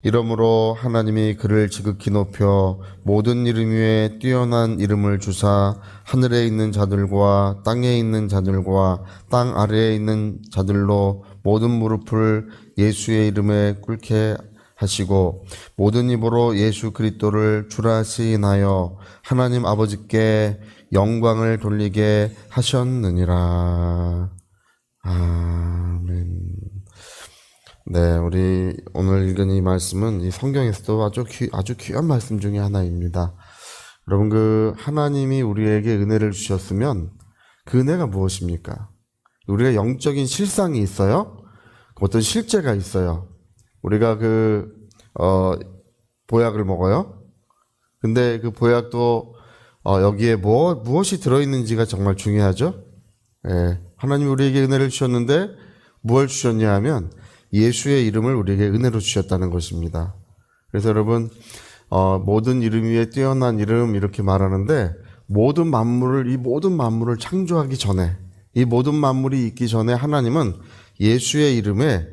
이러므로 하나님이 그를 지극히 높여 모든 이름 위에 뛰어난 이름을 주사 하늘에 있는 자들과 땅에 있는 자들과 땅 아래에 있는 자들로 모든 무릎을 예수의 이름에 꿇게 하시고 모든 입으로 예수 그리스도를 주라 시인하여 하나님 아버지께 영광을 돌리게 하셨느니라. 아멘. 네, 우리 오늘 읽은 이 말씀은 이 성경에서도 아주 귀한 말씀 중에 하나입니다. 여러분, 하나님이 우리에게 은혜를 주셨으면 그 은혜가 무엇입니까? 우리가 영적인 실상이 있어요. 어떤 실제가 있어요. 우리가 보약을 먹어요. 근데 그 보약도 여기에 무엇이 들어있는지가 정말 중요하죠. 예, 하나님이 우리에게 은혜를 주셨는데 무엇을 주셨냐 하면 예수의 이름을 우리에게 은혜로 주셨다는 것입니다. 그래서 여러분, 모든 이름 위에 뛰어난 이름 이렇게 말하는데 이 모든 만물을 창조하기 전에, 이 모든 만물이 있기 전에 하나님은 예수의 이름에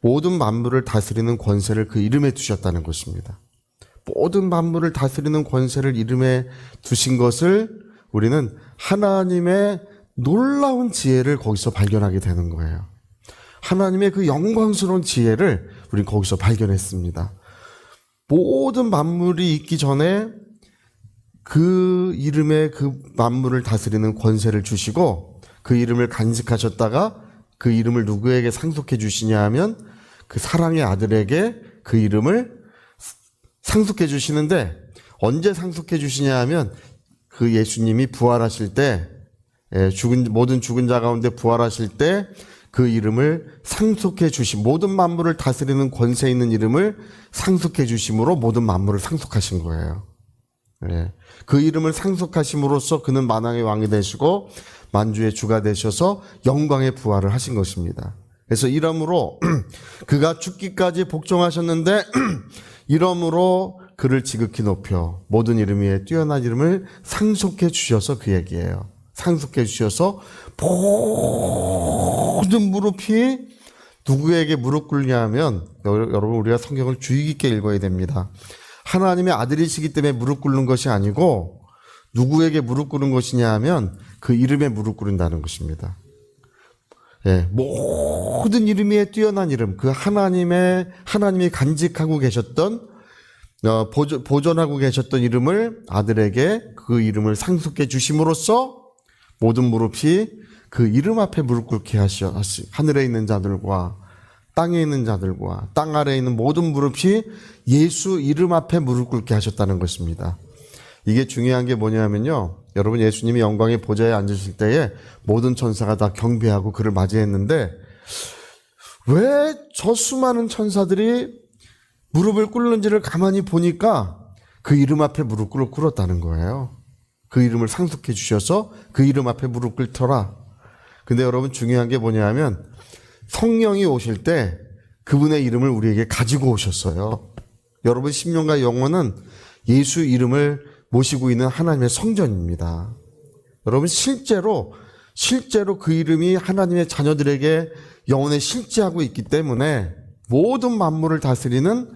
모든 만물을 다스리는 권세를 그 이름에 두셨다는 것입니다. 모든 만물을 다스리는 권세를 이름에 두신 것을 우리는 하나님의 놀라운 지혜를 거기서 발견하게 되는 거예요. 하나님의 그 영광스러운 지혜를 우리는 거기서 발견했습니다. 모든 만물이 있기 전에 그 이름에 그 만물을 다스리는 권세를 주시고 그 이름을 간직하셨다가 그 이름을 누구에게 상속해 주시냐 하면 그 사랑의 아들에게 그 이름을 상속해 주시는데 언제 상속해 주시냐 하면 그 예수님이 부활하실 때 모든 죽은 자 가운데 부활하실 때 그 이름을 상속해 주심, 모든 만물을 다스리는 권세 있는 이름을 상속해 주심으로 모든 만물을 상속하신 거예요. 그 이름을 상속하심으로써 그는 만왕의 왕이 되시고 만주의 주가 되셔서 영광의 부활을 하신 것입니다. 그래서 이러므로 그가 죽기까지 복종하셨는데 이러므로 그를 지극히 높여 모든 이름 위에 뛰어난 이름을 상속해 주셔서 그 얘기예요. 상속해 주셔서 모든 무릎이 누구에게 무릎 꿇냐 하면 여러분 우리가 성경을 주의 깊게 읽어야 됩니다. 하나님의 아들이시기 때문에 무릎 꿇는 것이 아니고 누구에게 무릎 꿇는 것이냐 하면 그 이름에 무릎 꿇는다는 것입니다. 모든 이름 위에 뛰어난 이름, 그 하나님이 간직하고 계셨던 보존하고 계셨던 이름을 아들에게 그 이름을 상속해 주심으로써 모든 무릎이 그 이름 앞에 무릎 꿇게 하늘에 있는 자들과 땅에 있는 자들과 땅 아래에 있는 모든 무릎이 예수 이름 앞에 무릎 꿇게 하셨다는 것입니다. 이게 중요한 게 뭐냐면요. 여러분, 예수님이 영광의 보좌에 앉으실 때에 모든 천사가 다 경배하고 그를 맞이했는데 왜 저 수많은 천사들이 무릎을 꿇는지를 가만히 보니까 그 이름 앞에 무릎 꿇었다는 거예요. 그 이름을 상속해 주셔서 그 이름 앞에 무릎 꿇더라. 근데 여러분 중요한 게 뭐냐면 성령이 오실 때 그분의 이름을 우리에게 가지고 오셨어요. 여러분 심령과 영혼은 예수 이름을 모시고 있는 하나님의 성전입니다. 여러분 실제로 그 이름이 하나님의 자녀들에게 영혼에 실제하고 있기 때문에 모든 만물을 다스리는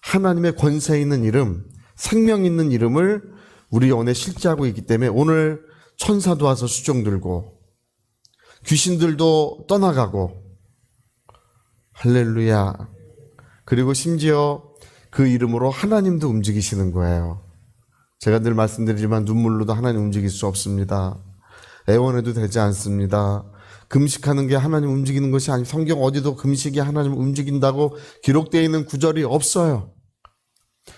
하나님의 권세 있는 이름, 생명 있는 이름을 우리 영혼에 실제하고 있기 때문에 오늘 천사도 와서 수종 들고 귀신들도 떠나가고 할렐루야. 그리고 심지어 그 이름으로 하나님도 움직이시는 거예요. 제가 늘 말씀드리지만 눈물로도 하나님 움직일 수 없습니다. 애원해도 되지 않습니다. 금식하는 게 하나님 움직이는 것이 아니고 성경 어디도 금식이 하나님 움직인다고 기록되어 있는 구절이 없어요.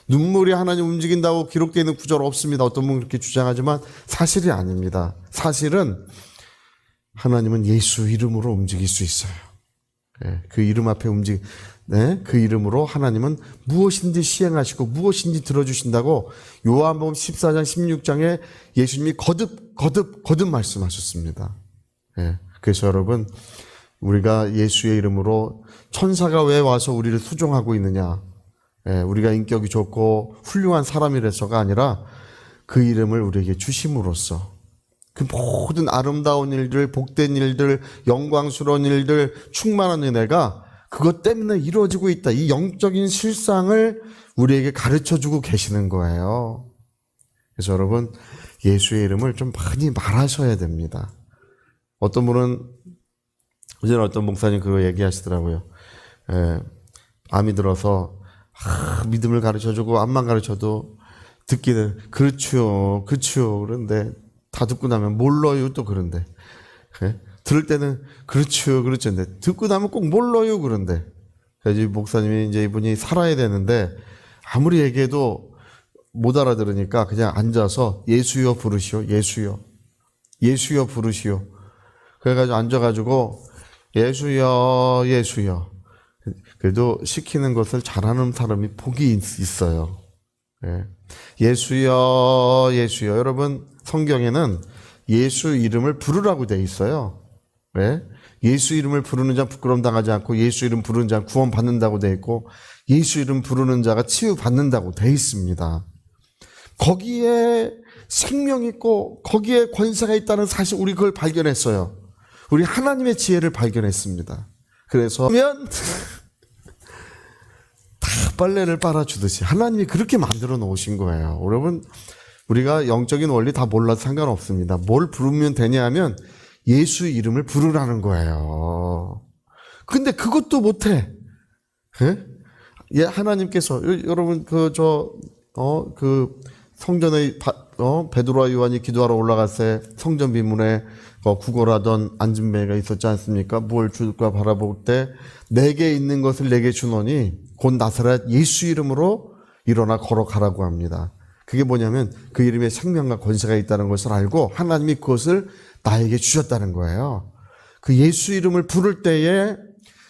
눈물이 하나님 움직인다고 기록되어 있는 구절 없습니다. 어떤 분은 그렇게 주장하지만 사실이 아닙니다. 사실은 하나님은 예수 이름으로 움직일 수 있어요. 그 이름 앞에 그 이름으로 하나님은 무엇인지 시행하시고 무엇인지 들어주신다고 요한복음 14장 16장에 예수님이 거듭 말씀하셨습니다. 그래서 여러분 우리가 예수의 이름으로 천사가 왜 와서 우리를 수종하고 있느냐, 우리가 인격이 좋고 훌륭한 사람이라서가 아니라 그 이름을 우리에게 주심으로써 그 모든 아름다운 일들, 복된 일들, 영광스러운 일들, 충만한 은혜가 그 그것 때문에 이루어지고 있다. 이 영적인 실상을 우리에게 가르쳐주고 계시는 거예요. 그래서 여러분, 예수의 이름을 좀 많이 말하셔야 됩니다. 어떤 분은, 어제는 어떤 목사님 그거 얘기하시더라고요. 암이 들어서 믿음을 가르쳐주고 암만 가르쳐도 듣기는 그렇죠 그런데 다 듣고 나면 몰라요 또 그런데 들을 때는 그렇죠 근데 듣고 나면 꼭 몰라요 그런데 그래서 목사님이 이제 이분이 살아야 되는데 아무리 얘기해도 못 알아들으니까 그냥 앉아서 예수여 부르시오 예수여 부르시오 그래가지고 앉아가지고 예수여 그래도 시키는 것을 잘하는 사람이 복이 있어요. 예수여. 여러분, 성경에는 예수 이름을 부르라고 돼 있어요. 예수 이름을 부르는 자는 부끄러움 당하지 않고 예수 이름 부르는 자는 구원 받는다고 돼 있고 예수 이름 부르는 자가 치유 받는다고 돼 있습니다. 거기에 생명이 있고 거기에 권세가 있다는 사실 우리 그걸 발견했어요. 우리 하나님의 지혜를 발견했습니다. 그래서 다 빨래를 빨아주듯이 하나님이 그렇게 만들어 놓으신 거예요. 여러분, 우리가 영적인 원리 다 몰라도 상관없습니다. 뭘 부르면 되냐 하면 예수 이름을 부르라는 거예요. 근데 그것도 못해. 하나님께서 여러분 성전에 베드로와 요한이 기도하러 올라갔을 때 성전 비문에 구걸하던 안진뱅이가 있었지 않습니까? 뭘 줄까 바라볼 때 내게 있는 것을 내게 주노니 곧 나사렛 예수 이름으로 일어나 걸어가라고 합니다. 그게 뭐냐면 그 이름에 생명과 권세가 있다는 것을 알고 하나님이 그것을 나에게 주셨다는 거예요. 그 예수 이름을 부를 때에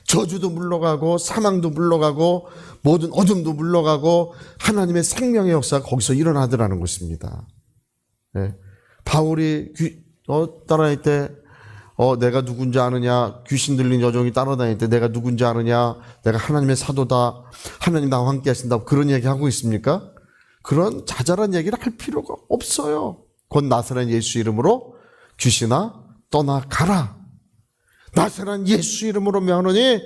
저주도 물러가고 사망도 물러가고 모든 어둠도 물러가고 하나님의 생명의 역사가 거기서 일어나더라는 것입니다. 바울이 따라다닐 때 내가 누군지 아느냐, 귀신 들린 여종이 따라다닐 때 내가 누군지 아느냐, 내가 하나님의 사도다, 하나님 나와 함께 하신다고 그런 얘기 하고 있습니까? 그런 자잘한 얘기를 할 필요가 없어요. 곧 나사렛 예수 이름으로 귀신아 떠나가라. 나사렛 예수 이름으로 명하노니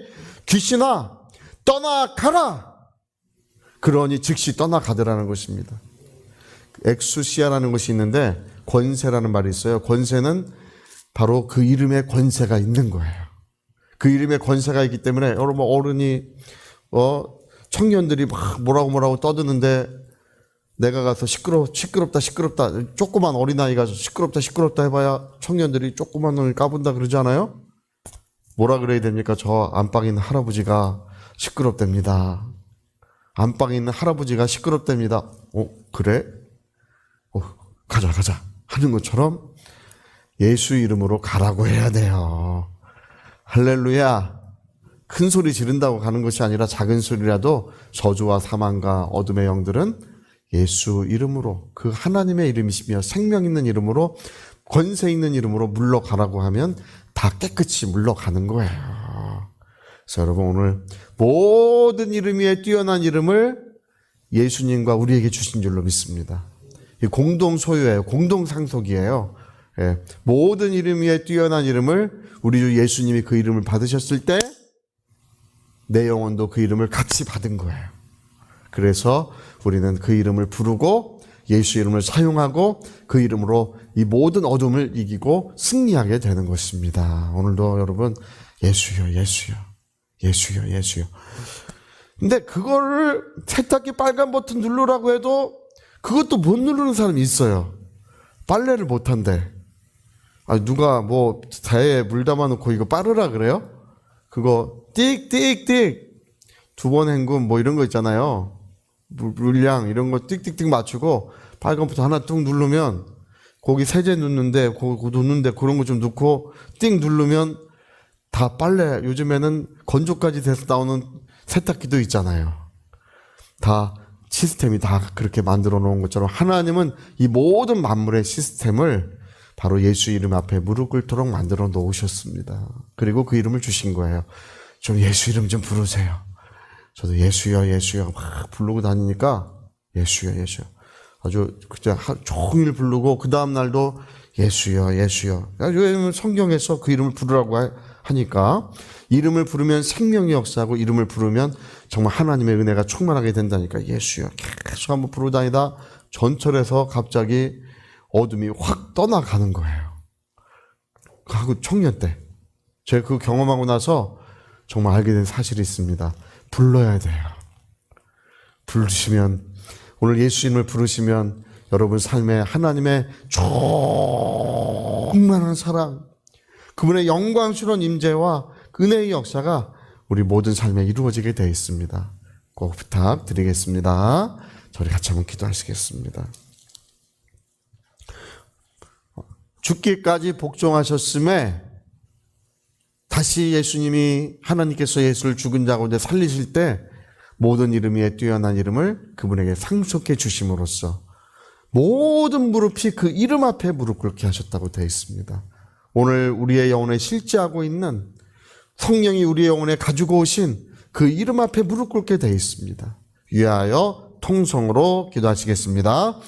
귀신아 떠나가라. 그러니 즉시 떠나가더라는 것입니다. 엑수시아라는 것이 있는데 권세라는 말이 있어요. 권세는 바로 그 이름에 권세가 있는 거예요. 그 이름에 권세가 있기 때문에 여러분 어른이 청년들이 막 뭐라고 떠드는데 내가 가서 시끄럽다 조그만 어린아이가 시끄럽다 해봐야 청년들이 조그만 놈을 까분다 그러지 않아요? 뭐라 그래야 됩니까? 저 안방에 있는 할아버지가 시끄럽답니다. 안방에 있는 할아버지가 시끄럽답니다. 그래? 가자 하는 것처럼 예수 이름으로 가라고 해야 돼요. 할렐루야. 큰 소리 지른다고 가는 것이 아니라 작은 소리라도 저주와 사망과 어둠의 영들은 예수 이름으로, 그 하나님의 이름이시며 생명 있는 이름으로, 권세 있는 이름으로 물러가라고 하면 다 깨끗이 물러가는 거예요. 그래서 여러분 오늘 모든 이름 위에 뛰어난 이름을 예수님과 우리에게 주신 줄로 믿습니다. 이 공동 소유예요. 공동 상속이에요. 모든 이름 위에 뛰어난 이름을 우리 주 예수님이 그 이름을 받으셨을 때 내 영혼도 그 이름을 같이 받은 거예요. 그래서 우리는 그 이름을 부르고 예수 이름을 사용하고 그 이름으로 이 모든 어둠을 이기고 승리하게 되는 것입니다. 오늘도 여러분 예수여. 근데 그거를 세탁기 빨간 버튼 누르라고 해도 그것도 못 누르는 사람이 있어요. 빨래를 못한대. 누가 자에 물 담아놓고 이거 빠르라 그래요? 그거 띡 2번 헹굼 이런 거 있잖아요. 물량 이런 거 띡 맞추고 빨간 버튼 하나 뚝 누르면 거기 세제 넣는데 그런 거 좀 넣고 띡 누르면 다 빨래. 요즘에는 건조까지 돼서 나오는 세탁기도 있잖아요. 다 시스템이 다 그렇게 만들어 놓은 것처럼 하나님은 이 모든 만물의 시스템을 바로 예수 이름 앞에 무릎 꿇도록 만들어 놓으셨습니다. 그리고 그 이름을 주신 거예요. 좀 예수 이름 좀 부르세요. 저도 예수여 막 부르고 다니니까 예수여 아주 그냥 종일 부르고 그 다음 날도 예수여. 왜냐면 성경에서 그 이름을 부르라고 하니까 이름을 부르면 생명의 역사하고 이름을 부르면 정말 하나님의 은혜가 충만하게 된다니까. 예수여 계속 한번 부르다니다 전철에서 갑자기 어둠이 확 떠나가는 거예요. 하고 청년 때 제가 그 경험하고 나서 정말 알게 된 사실이 있습니다. 불러야 돼요. 부르시면, 오늘 예수 이름을 부르시면 여러분 삶에 하나님의 충만한 사랑, 그분의 영광스러운 임재와 은혜의 역사가 우리 모든 삶에 이루어지게 되어 있습니다. 꼭 부탁드리겠습니다. 저희 같이 한번 기도하시겠습니다. 죽기까지 복종하셨음에 다시 예수님이, 하나님께서 예수를 죽은 자 가운데 살리실 때 모든 이름 위에 뛰어난 이름을 그분에게 상속해 주심으로써 모든 무릎이 그 이름 앞에 무릎 꿇게 하셨다고 되어 있습니다. 오늘 우리의 영혼에 실제하고 있는 성령이 우리의 영혼에 가지고 오신 그 이름 앞에 무릎 꿇게 되어 있습니다. 위하여 통성으로 기도하시겠습니다.